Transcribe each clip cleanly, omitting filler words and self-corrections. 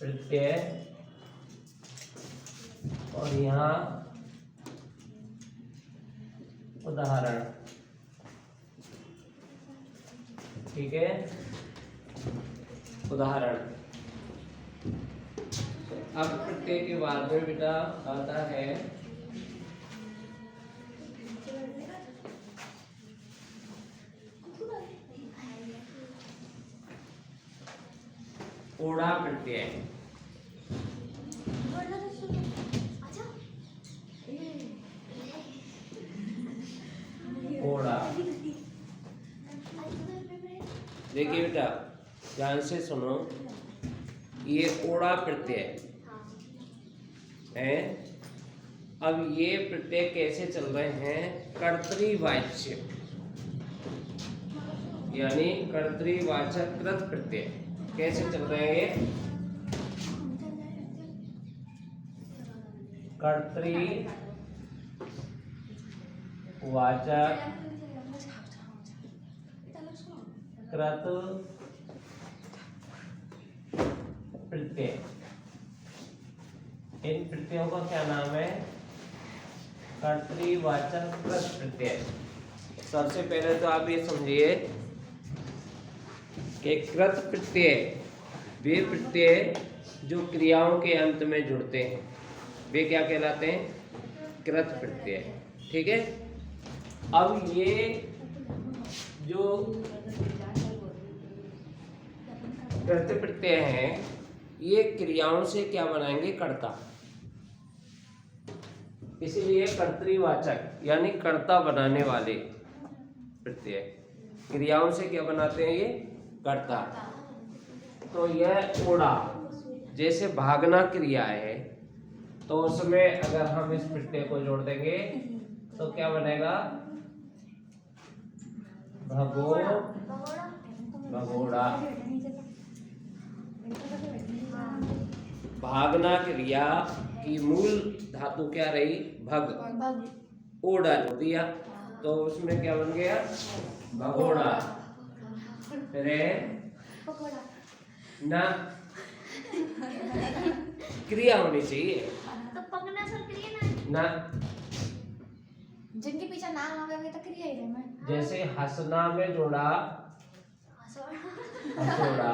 प्रत्यय और यहाँ उदाहरण। ठीक है, उदाहरण। अब प्रत्यय के बाद में बेटा आता है ओड़ा प्रत्यय। ओड़ा, देखिए बेटा ध्यान से सुनो, ये ओड़ा प्रत्यय है। अब ये प्रत्यय कैसे चल रहे हैं? कर्तृवाच्य, यानी कर्तृवाचक कृत प्रत्यय कैसे चल रहे हैं? ये कर्तृवाचक कृत प्रत्यय। इन प्रत्ययों का क्या नाम है? कर्तृवाचक कृत प्रत्यय। सबसे पहले तो आप ये समझिए कि कृत प्रत्यय वे प्रत्यय जो क्रियाओं के अंत में जुड़ते हैं, वे क्या कहलाते हैं? कृत प्रत्यय। ठीक है, अब ये जो कृत प्रत्यय हैं, ये क्रियाओं से क्या बनाएंगे? कर्ता। इसीलिए कर्तृवाचक यानी कर्ता बनाने वाले प्रत्यय क्रियाओं से क्या बनाते हैं? ये कर्ता। तो यह ओड़ा जैसे भागना क्रिया है, तो उसमें अगर हम इस प्रत्यय को जोड़ देंगे तो क्या बनेगा? भगो भगोड़ा। भागना क्रिया की मूल धातु क्या रही? भग। ओड़ा जोड़ दिया तो उसमें क्या बन गया? भगोड़ा। रे ना क्रिया होनी चाहिए तो पकना सब क्रिया ना। जिनके पीछे नाम आ गया तो क्रिया ही है। जैसे हंसना में जोड़ा हंसोड़ा।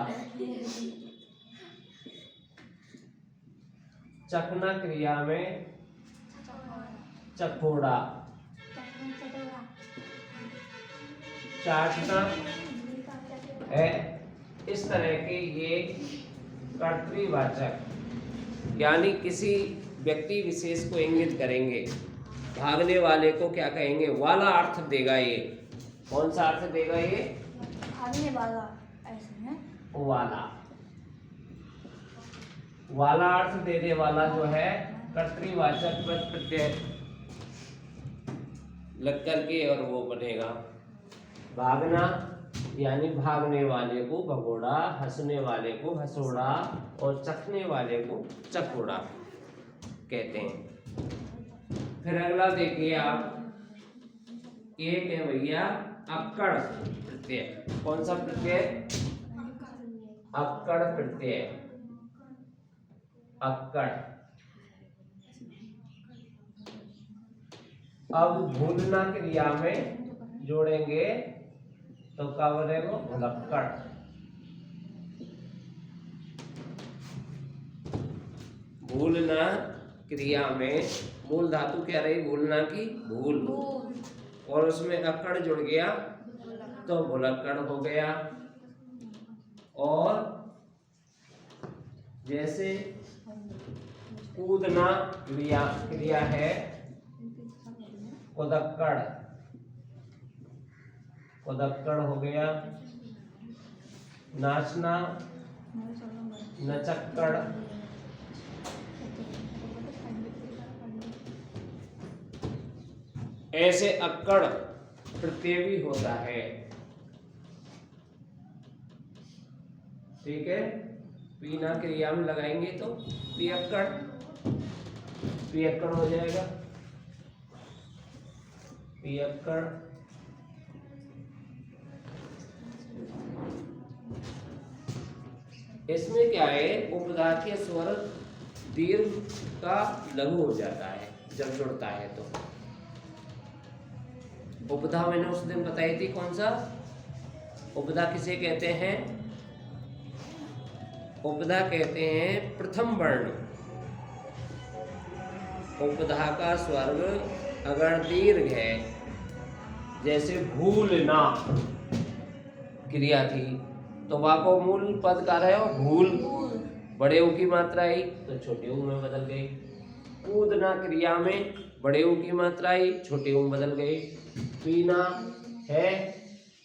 चखना क्रिया में चखोड़ा। चाटना है। इस तरह के ये कर्तृवाचक यानी किसी व्यक्ति विशेष को इंगित करेंगे। भागने वाले को क्या कहेंगे? वाला अर्थ देगा। ये कौन सा अर्थ देगा? ये भागने वाला ऐसे है। वाला, वाला अर्थ देने वाला जो है कर्तृवाचक प्रत्यय लग करके और वो बनेगा। भागना यानी भागने वाले को भगोड़ा, हंसने वाले को हंसोड़ा और चखने वाले को चखोड़ा कहते हैं। फिर अगला देखिए आप, एक है भैया अक्कड़ प्रत्यय। कौन सा प्रत्यय? अक्कड़ प्रत्यय। अक्कड़। अब भूलना क्रिया में जोड़ेंगे तो क्या बनेगा? भुलक्कड़। भूलना क्रिया में मूल धातु क्या रही? भूलना की भूल, और उसमें अक्कड़ जुड़ गया तो भुलक्कड़ हो गया। और जैसे कूदना क्रिया है कुदक्कड़, कुदक्कड़ हो गया। नाचना नचक्कड़। ऐसे अक्कड़ प्रत्यय भी होता है। ठीक है, पीना क्रिया में लगाएंगे तो पियक्कड़, पियक्कड़ हो जाएगा। पियक्कड़। इसमें क्या है, उपधा के स्वर दीर्घ का लघु हो जाता है जब जुड़ता है तो। उपधा मैंने उस दिन बताई थी, कौन सा उपधा किसे कहते हैं? उपधा कहते हैं प्रथम वर्ण। उपधा का स्वर्ग अगर दीर्घ है, जैसे भूलना क्रिया थी, तो वहां को मूल पद का रहे हो भूल, बड़े ऊ की मात्रा आई तो छोटे ऊ में बदल गई। कूदना क्रिया में बड़े ऊ की मात्रा आई, छोटे ऊ में बदल गई। पीना है,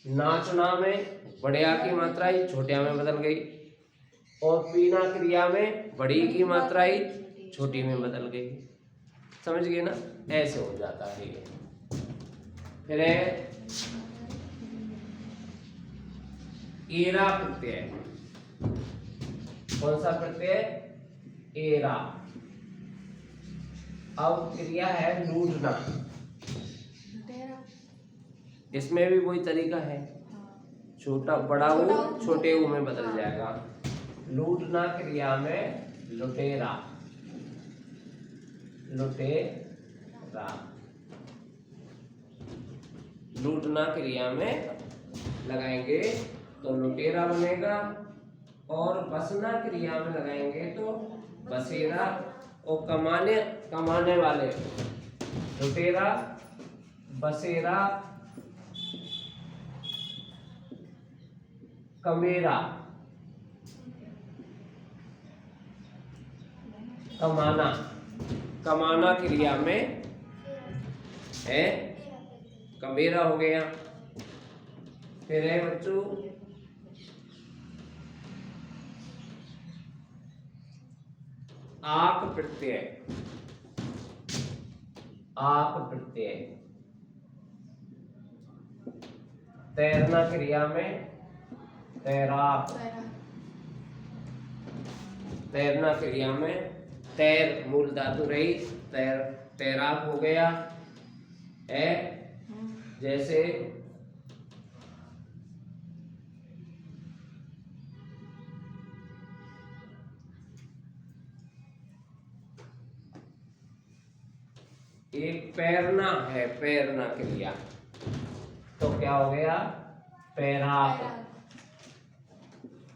नाचना में बड़े आ की मात्रा आई, छोटे आ में बदल गई। और पीना क्रिया में बड़ी की मात्रा आई, छोटी में बदल गई। समझ गए ना? ऐसे हो जाता है ये। फिर है एरा प्रत्यय। कौन सा प्रत्यय? एरा। अब क्रिया है लूटना। इसमें भी वही तरीका है, छोटा बड़ा ऊ छोटे ऊ में बदल जाएगा। लूटना क्रिया में लुटेरा, लुटेरा। लूटना क्रिया में लगाएंगे तो लुटेरा बनेगा, और बसना क्रिया में लगाएंगे तो बसेरा। और कमाने वाले लुटेरा, बसेरा, कमेरा। कमाना क्रिया में है कमेरा हो गया। फिर है बच्चों आक प्रत्यय। आक प्रत्यय तैरना क्रिया में तैराक। तैरना क्रिया में तैर मूल धातु रही, तैराक हो गया है। जैसे एक पैरना है, पैरना क्रिया, तो क्या हो गया? पैराक।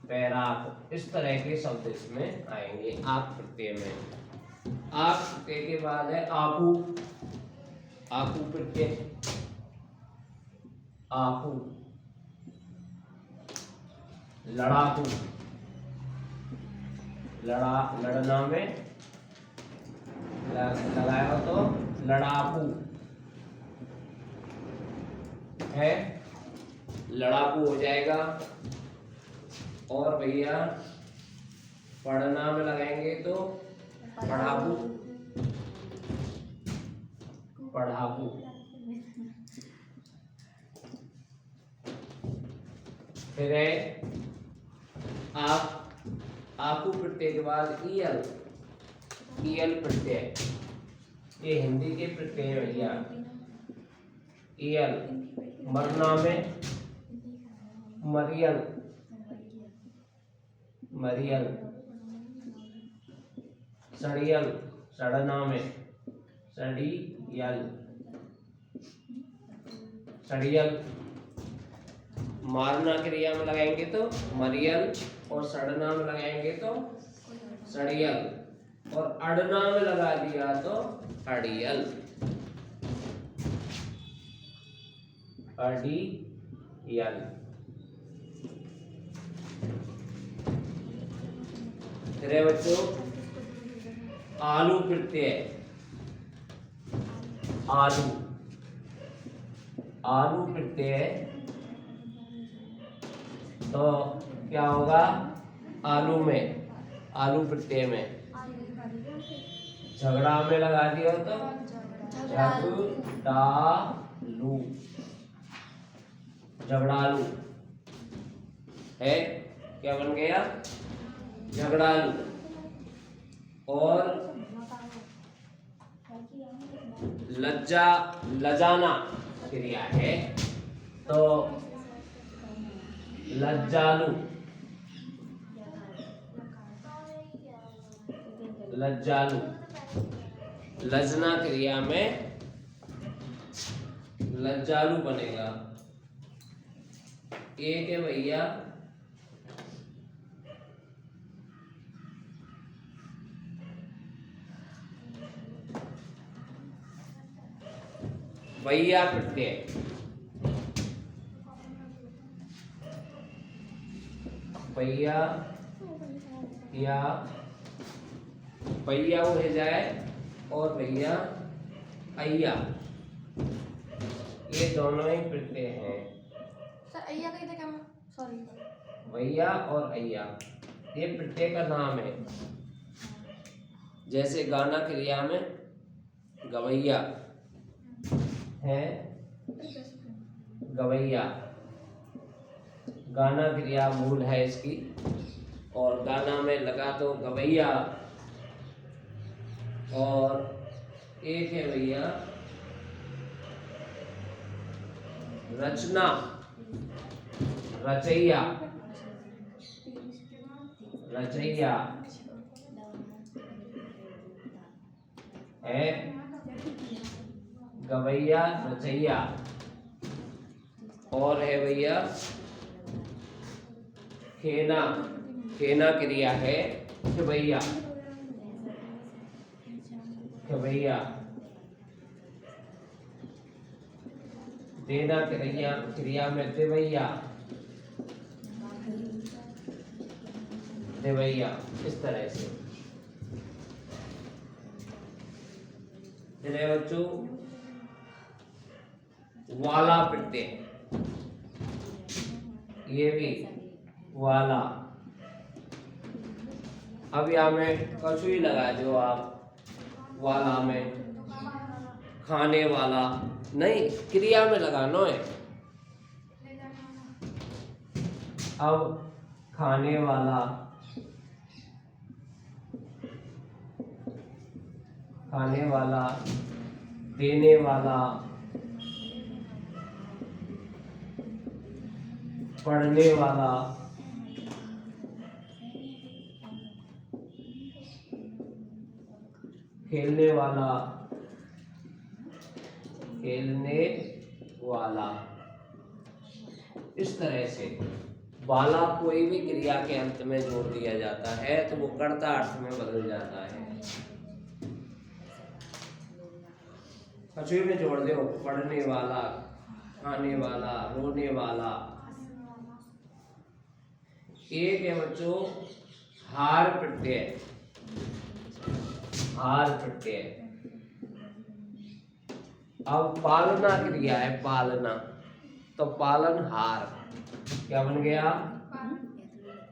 पैराक। इस तरह के शब्द इसमें आएंगे आक प्रत्यय में। आक प्रत्यय के बाद है आकू। आकू प्रत्यय। आकू लड़ाकू। लड़ना में लगाया तो लड़ाकू है, लड़ाकू हो जाएगा। और भैया पढ़ना में लगाएंगे तो पढ़ाकू। पढ़ाकू। फिर है आकू प्रत्यय के बाद ईयल। ईयल प्रत्यय, ये हिंदी के प्रत्यय है भैया। ईयल। मरना में मरियल। मरियल। सड़ियल। सड़ना में सड़ियल। सड़ियल। मारना क्रिया में लगाएंगे तो मरियल, और सड़ना में लगाएंगे तो सड़ियल, और अड़ना में लगा दिया तो अड़ियल। अड़ियल। फिर बच्चों आलू प्रत्यय। आलू। आलू प्रत्यय तो क्या होगा? आलू में, आलू प्रत्यय में झगड़ा में लगा दिया तो झगड़ालू। झगड़ालू है, क्या बन गया? झगड़ालू। और लजाना क्रिया है तो लज्जालू। लज्जालु। लजना क्रिया में लज्जालु बनेगा। एक है भैया भैया प्रत्यय। भैया या भैया हो जाए और भैया अय्या, ये दोनों ही प्रत्यय हैं। सर अय्या कहते क्या? सॉरी। भैया और अय्या ये प्रत्यय का नाम है। जैसे गाना क्रिया में गवैया है, गवैया गाना क्रिया मूल है इसकी, और गाना में लगा तो गवैया। और एक है भैया रचना, रचैया, रचैया है गवैया, रचैया। और है भैया खेना, खेना क्रिया है खिवैया, खिवैया। देना क्रिया, क्रिया में देवैया, देवैया। इस तरह से मेरे बच्चों वाला प्रत्यय, ये भी वाला। अब यहाँ में कछु ही लगा दो आप, वाला में खाने वाला नहीं, क्रिया में लगाना है। अब खाने वाला, खाने वाला, देने वाला, पढ़ने वाला, खेलने वाला, खेलने वाला। इस तरह से वाला कोई भी क्रिया के अंत में जोड़ दिया जाता है तो वो कर्ता अर्थ में बदल जाता है। कछु में जोड़ दो, पढ़ने वाला, खाने वाला, रोने वाला। एक है बच्चों हार प्रत्यय, हार प्रत्यय। अब पालना क्रिया है, पालना, तो पालन हार क्या बन गया?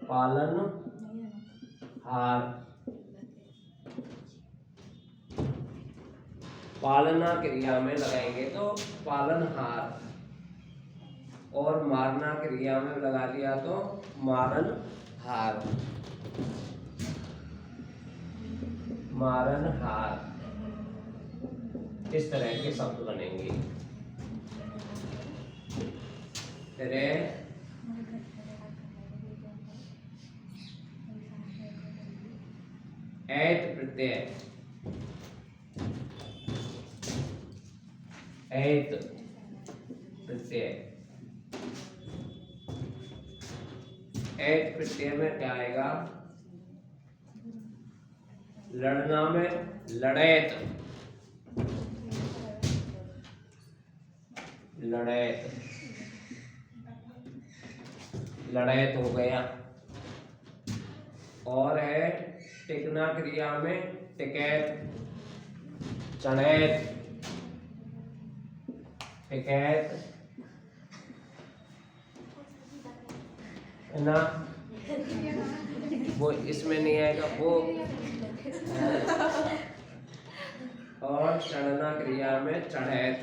पालन हार। पालना क्रिया में लगाएंगे तो पालन हार, और मारना क्रिया में लगा दिया तो मारन हार, मारन हार। इस तरह के शब्द बनेंगे। ऐत प्रत्यय, ऐत प्रत्यय। ऐत प्रत्यय में क्या आएगा? लड़ना में लड़ैत, लड़ैत, लड़ैत हो गया। और है टिकना क्रिया में टिकैत, चढ़ैत, टिकैत है ना, वो इसमें नहीं आएगा वो। और चढ़ना क्रिया में चढ़ैत,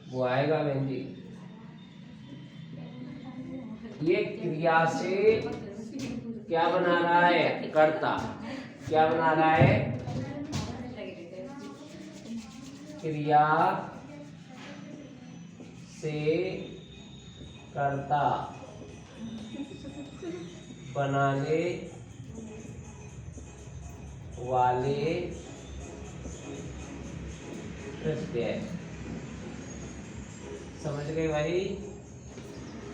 वो आएगा बहन जी। ये क्रिया से क्या बना रहा है? कर्ता। क्या बना रहा है? क्रिया से कर्ता बनाने वाले प्रत्यय। समझ गए भाई?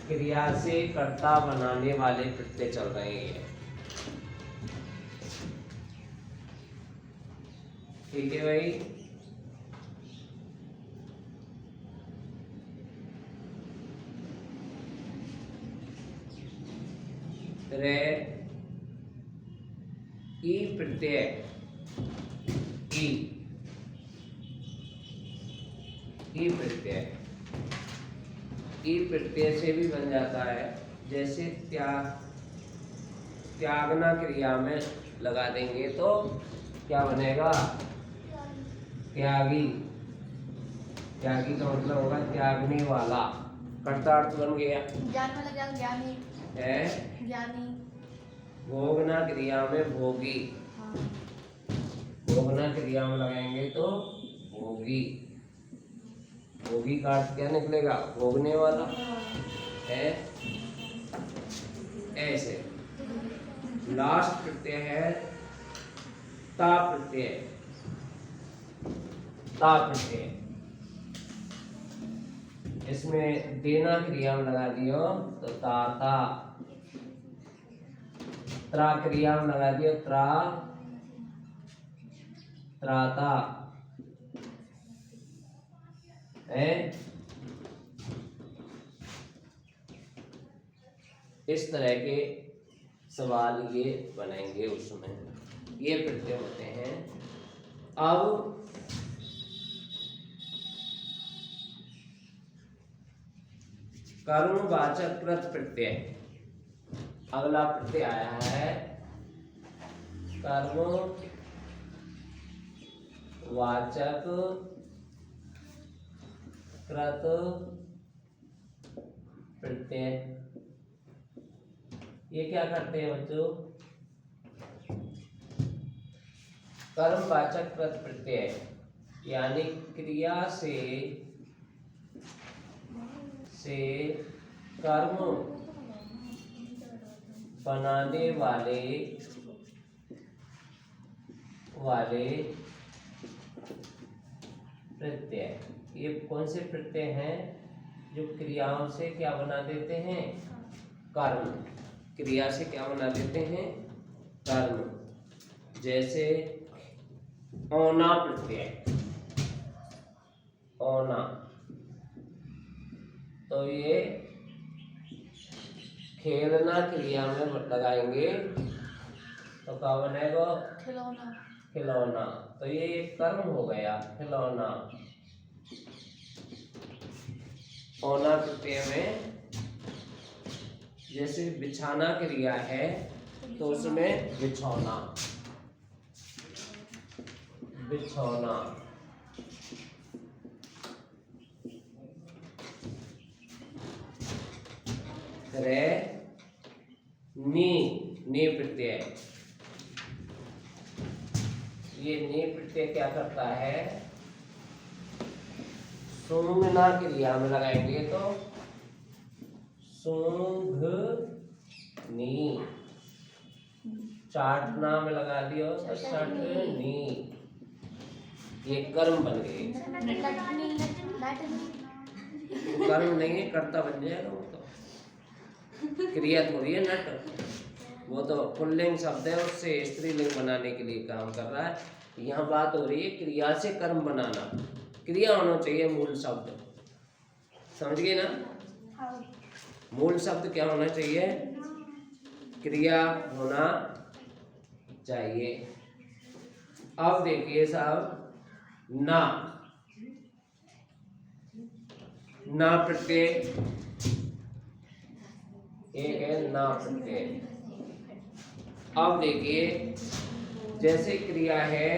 क्रिया से कर्ता बनाने वाले प्रत्यय चल रहे हैं। ठीक है भाई? रे ई प्रत्यय ई प्रत्यय से भी बन जाता है। जैसे त्यागना क्रिया में लगा देंगे तो क्या बनेगा? त्यागी। त्यागी का मतलब होगा त्यागने वाला। कर्ता अर्थ बन गया। ज्ञान में लग जाएगा ज्ञानी है ज्ञानी। भोगना क्रिया में भोगी। हाँ। भोगना क्रिया में लगाएंगे तो भोगी। भोगी का अर्थ क्या निकलेगा? भोगने वाला। है ऐसे। लास्ट प्रत्यय है ता प्रत्यय। ता प्रत्यय इसमें देना क्रिया में लगा दियो तो ताता। त्रा क्रिया में लगा दियो त्राता। है इस तरह के सवाल ये बनाएंगे। उसमें ये प्रत्यय होते हैं। अब कर्मवाचक कृत प्रत्यय। अगला प्रत्यय आया है कर्मवाचक कृत प्रत्यय। ये क्या करते हैं बच्चों? कर्मवाचक कृत प्रत्यय यानी क्रिया से कर्म बनाने वाले प्रत्यय। ये कौन से प्रत्यय हैं जो क्रियाओं से क्या बना देते हैं? कर्म। क्रिया से क्या बना देते हैं? कर्म। जैसे औना प्रत्यय। औना तो ये खेलना क्रिया में लगाएंगे तो क्या बनेगा? खिलौना। खिलौना। तो ये एक कर्म हो गया खिलौना। औना प्रत्यय में जैसे बिछाना क्रिया है तो उसमें बिछौना। बिछौना। रे नी प्रत्यय। ये नी प्रत्यय क्या करता है? सूंघना क्रिया में लगाएंगे तो सूंघनी। चाटना में लगा दियो तो चटनी। ये कर्म बन गए। कर्म नहीं है, कर्ता बन जाएगा। वो तो क्रिया थोड़ी है नट। वो तो पुल्लिंग शब्द है, उससे स्त्रीलिंग बनाने के लिए काम कर रहा है। यहाँ बात हो रही है क्रिया से कर्म बनाना। क्रिया होना चाहिए मूल शब्द। समझ गए ना? मूल शब्द क्या होना चाहिए? क्रिया होना चाहिए। अब देखिए साहब, ना प्रत्यय एक है ना प्रत्यय। अब देखिए जैसे क्रिया है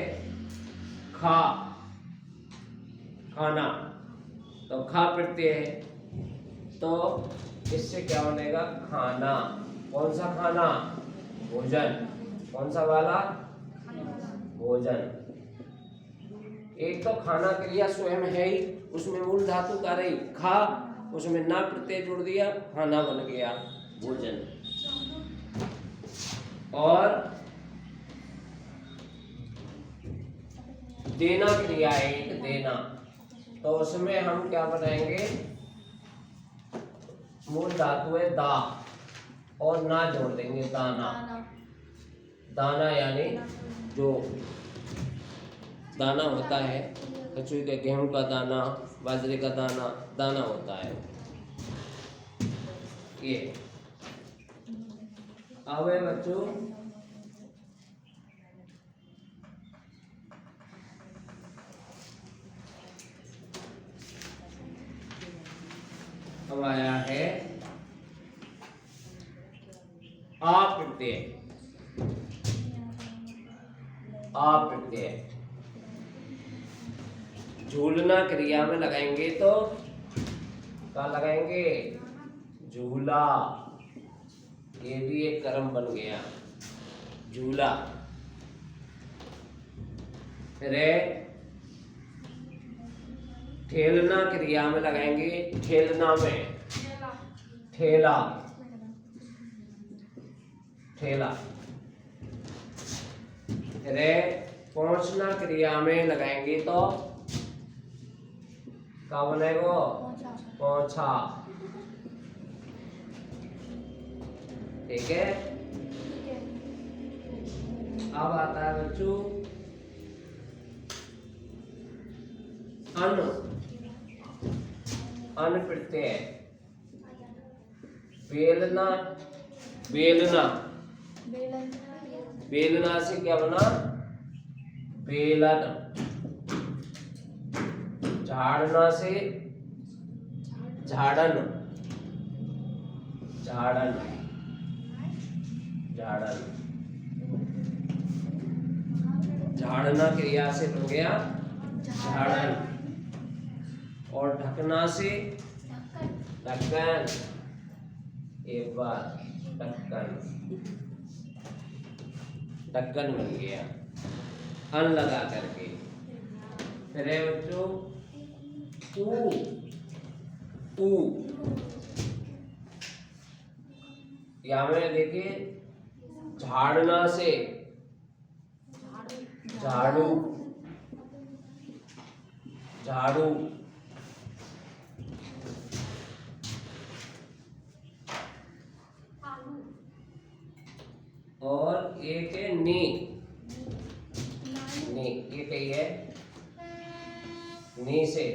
खाना तो खा प्रत्यय है तो इससे क्या बनेगा? खाना। कौन सा खाना? भोजन। कौन सा वाला? भोजन। एक तो खाना क्रिया स्वयं है ही, उसमें मूल धातु का रही खा, उसमें ना प्रत्यय जोड़ दिया, खाना बन गया भोजन। और देना क्रिया है एक, देना, तो उसमें हम क्या बनाएंगे, मूल धातु है दा और ना जोड़ देंगे, दाना। दाना दाना यानी जो दाना होता है, कचुई का, गेहूं का दाना, बाजरे का दाना, दाना होता है ये। अब है बच्चों अब आया है आप प्रत्यय। आप प्रत्यय झूलना क्रिया में लगाएंगे तो क्या लगाएंगे, झूला। ये भी एक कर्म बन गया, झूला। फिर ठेलना क्रिया में लगाएंगे, ठेलना में, ठेला, ठेला। फिर पहुंचना क्रिया में लगाएंगे तो क्या बनेगा, पहुंचा। ठीक है। अब आता है बच्चों अन, अन प्रत्यय। बेलना, बेलना, बेलना से क्या बना, बेलन। झाड़ना से झाड़न, झाड़न, झाड़न। झाड़ना क्रिया से बन गया झाड़न। और ढकना से ढक्कन, एक बार ढक्कन, ढक्कन बन गया अन लगा करके। फिर है बच्चों ऊ, ऊ। यहाँ में देखिए झाड़ना से झाड़ू, झाड़ू। और एक है नी, नी, ये कही है नी से,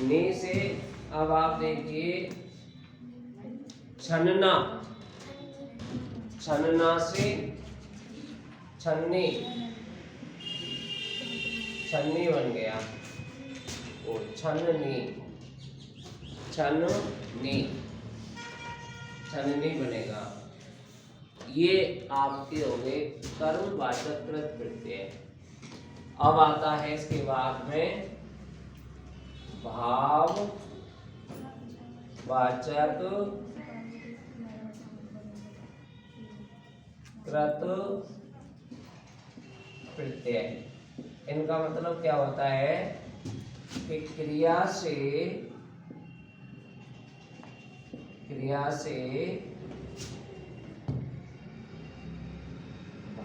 नी से। अब आप देखिए छनना, छनना से छन्नी, छन्नी बन गया, ओ छन्नी, छन्नी, छन्नी बनेगा। ये आपके हो गए कर्मवाचक कृत प्रत्यय। अब आता है इसके बाद में भाव वाचक कृत प्रत्यय। इनका मतलब क्या होता है कि क्रिया से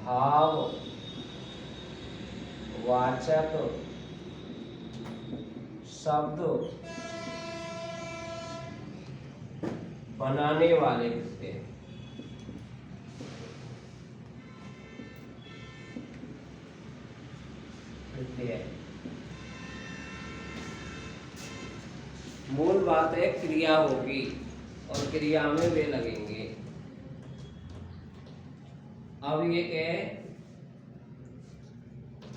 भाव वाचक शब्द बनाने वाले प्रत्यय। मूल बात है क्रिया होगी और क्रिया में वे लगेंगे। अब ये क्या है,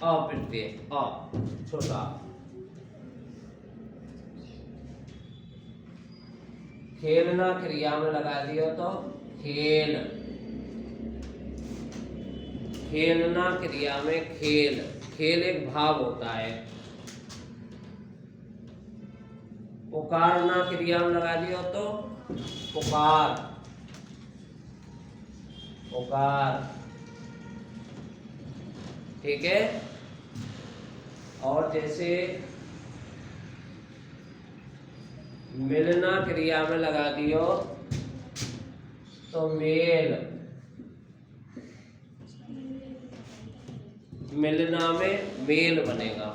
अप्रत्यय, अ छोटा। खेलना क्रिया में लगा दिया तो खेल, खेलना क्रिया में खेल, खेल एक भाव होता है। पुकारना क्रिया में लगा दिया तो पुकार, पुकार। ठीक है। और जैसे मिलना क्रिया में लगा दियो तो मेल, मिलना में मेल बनेगा।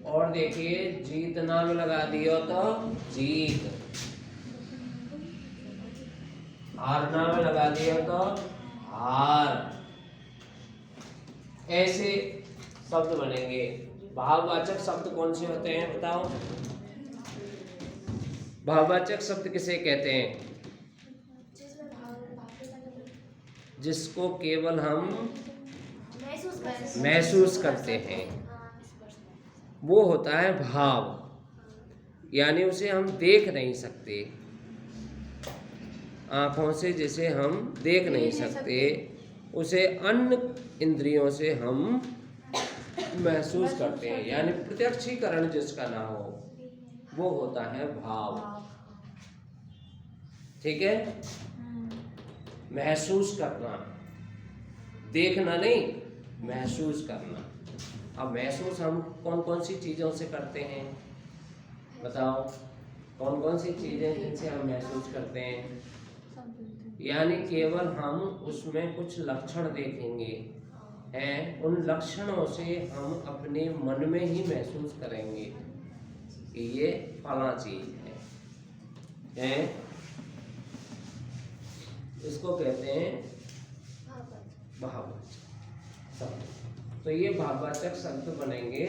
और देखिए जीतना में लगा दियो तो जीत, हारना में लगा दियो तो हार। ऐसे शब्द बनेंगे। भाववाचक शब्द कौन से होते हैं बताओ? भाववाचक शब्द किसे कहते हैं? जिसको केवल हम महसूस करते हैं, वो होता है भाव। यानी उसे हम देख नहीं सकते, आंखों से जिसे हम देख नहीं सकते, उसे अन्य इंद्रियों से हम महसूस करते हैं। यानी प्रत्यक्षीकरण जिसका ना हो, वो होता है भाव। ठीक है? महसूस करना, देखना नहीं, महसूस करना। अब महसूस हम कौन कौन सी चीजों से करते हैं बताओ? कौन कौन सी चीजें जिनसे हम महसूस करते हैं? यानी केवल हम उसमें कुछ लक्षण देखेंगे हैं, उन लक्षणों से हम अपने मन में ही महसूस करेंगे कि ये फला चीज है। इसको कहते हैं भाववाचक शब्द। तो ये भाववाचक शब्द बनेंगे।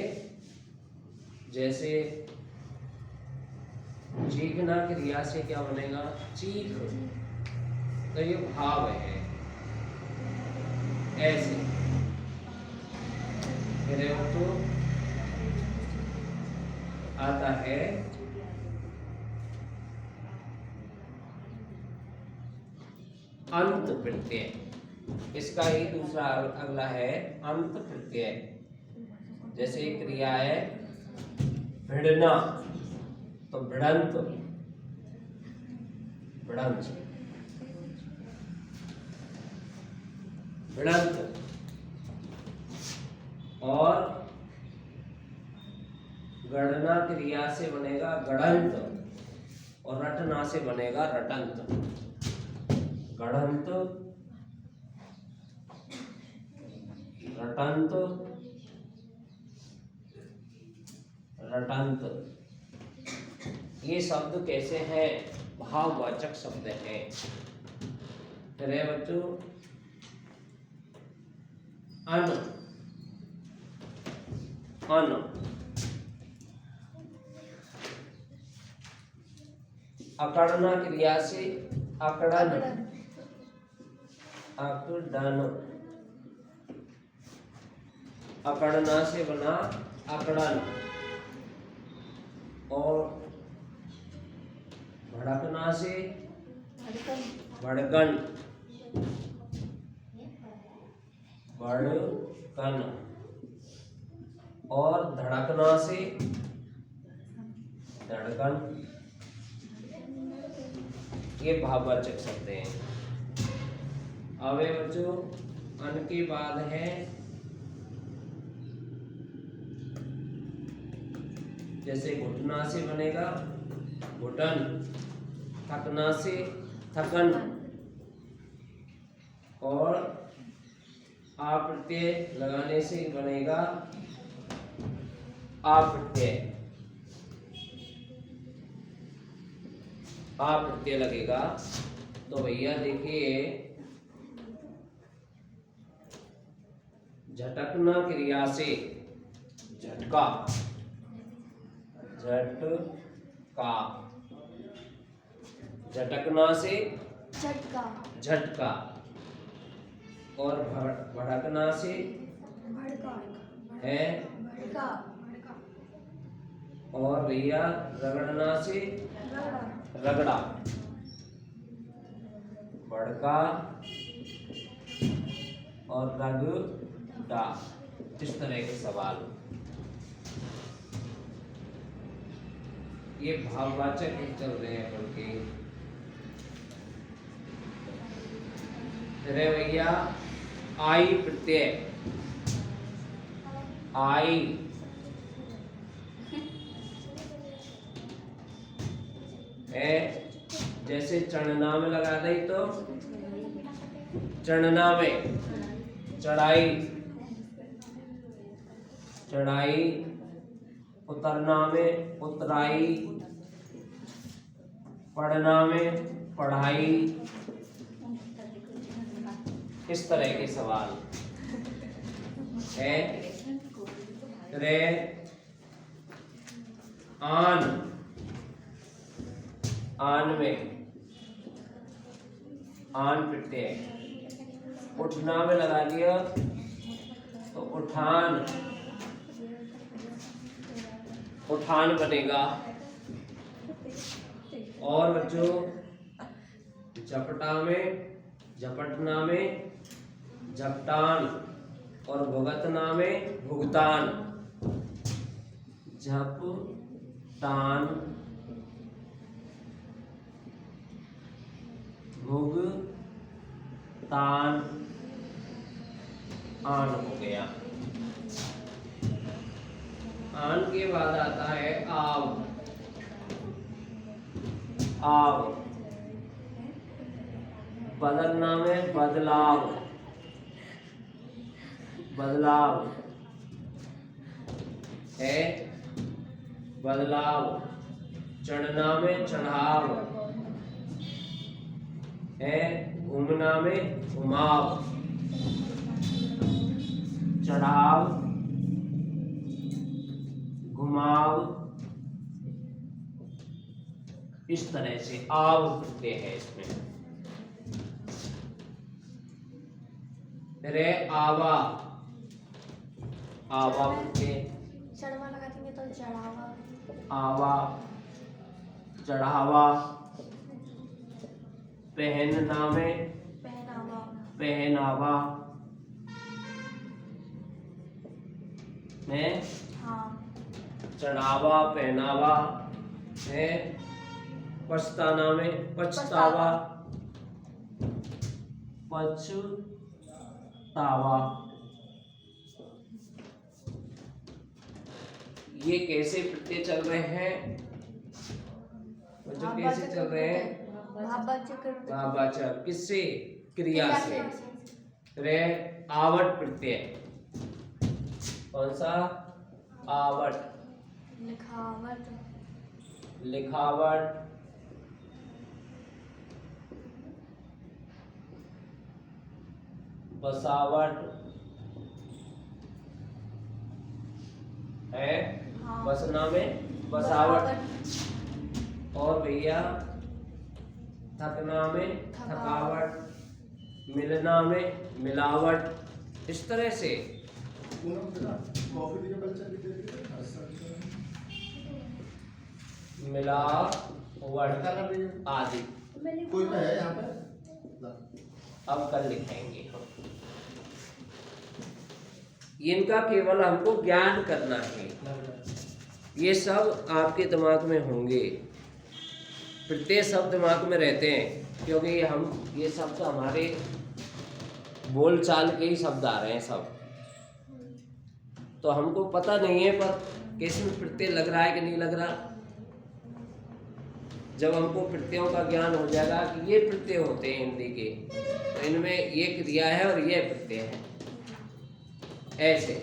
जैसे चीखना क्रिया से क्या बनेगा? चीख, तो ये भाव है। ऐसे फिर तो आता है अंत प्रत्यय। इसका ही दूसरा अगला है अंत प्रत्यय। जैसे क्रिया है भिड़ना, तो भिड़ंत, भिड़ंत, भिड़ंत। और गणना क्रिया से बनेगा गणंत, और रटना से बनेगा रटंत। गणंत, रटंत, रटंत। ये शब्द कैसे हैं? भाववाचक शब्द हैं। फिर है बच्चों अन, अन, अकड़ना क्रिया से अकड़न, अकड़न। अकड़ना से बना अकड़न। और भड़कना से भड़कन, भड़कन। और धड़कना से धड़कन। ये भाववाचक शब्द हैं। अब बच्चों अन के बाद है जैसे घुटना से बनेगा घुटन, थकना से थकन, और आ प्रत्यय लगाने से बनेगा आ प्रत्यय। आ प्रत्यय लगेगा तो भैया देखिए झटकना क्रिया से झटका, झटका। झटकना से झटका, झटका। और भड़कना से भड़का है भड़का, और भैया रगड़ना से रगड़ा, भड़का और रगड़ा। इस तरह के सवाल ये भाववाचक ही चल रहे हैं बल्कि। अरे भैया आई प्रत्यय, आई है जैसे चढ़ना में लगा दे तो चढ़ना में, चढ़ाई, चढ़ाई, उतरना में उतराई, पढ़ना में पढ़ाई। इस तरह के सवाल है। रे आन, आन में आन प्रत्यय, उठना में लगा दिया तो उठान, उठान बनेगा। और बच्चों झपटा में, झपटना में झपटान, और भुगतना में भुगतान। झपटान, भुगतान, आन हो गया। आन के बाद आता है आव, आव, बदलना में बदलाव, बदलाव है, बदलाव। चढ़ना में चढ़ाव है, घूमना में घुमाव, चढ़ाव, घुमाव। इस तरह से आव प्रत्यय है इसमें। रे आवा, आवा प्रत्यय, चढ़वा लगा देंगे तो चढ़ावा, आवा, चढ़ावा। पहनना में पहनावा, पहनावा है, हाँ, चढ़ावा, पहनावा है। पछताना में पछतावा, पछतावा। ये कैसे प्रत्यय चल रहे हैं बच्चों, कैसे चल रहे हैं? भाववाचक, किससे? क्रिया से। रे आवट प्रत्यय, कौन सा? आवट, लिखावट, लिखावट, बसावट है, हाँ, बसना में बसावट। और भैया थकना में थकावट, मिलना में मिलावट। इस तरह से मिलावट आदि। कोई तो है यहाँ पे। अब कल लिखेंगे हम। इनका केवल हमको ज्ञान करना है। ये सब आपके दिमाग में होंगे, प्रत्येक शब्द दिमाग में रहते हैं, क्योंकि हम ये शब्द हमारे बोलचाल के ही शब्द आ रहे हैं सब। तो हमको पता नहीं है पर किसमें प्रत्यय लग रहा है कि नहीं लग रहा। जब हमको प्रत्ययों का ज्ञान हो जाएगा कि ये प्रत्यय होते हैं हिंदी के, तो इनमें ये क्रिया है और ये प्रत्यय है, ऐसे।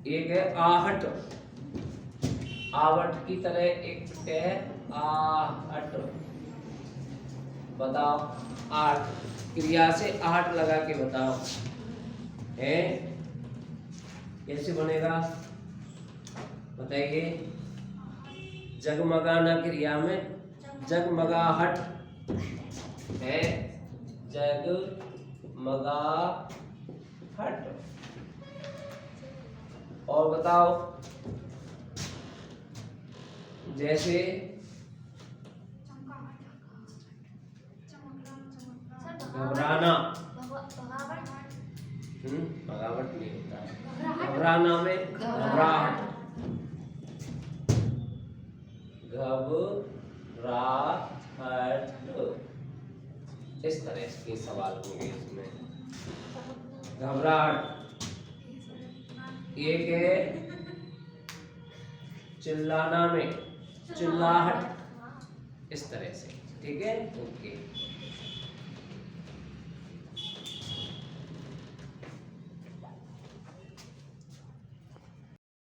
एक है आहट, आवट की तरह एक प्रत्यय है आहट। बताओ, आठ क्रिया से आहट लगा के बताओ, है कैसे बनेगा बताइए। जगमगाना क्रिया में जगमगाहट है, जगमगाहट। और बताओ, जैसे घबराना, भगावट नहीं होता, घबराना में घबराहट, घबराहट। इस तरह के सवाल होंगे इसमें। घबराहट, एक है चिल्लाना में चिल्लाहट, इस तरह से। ठीक है, ओके।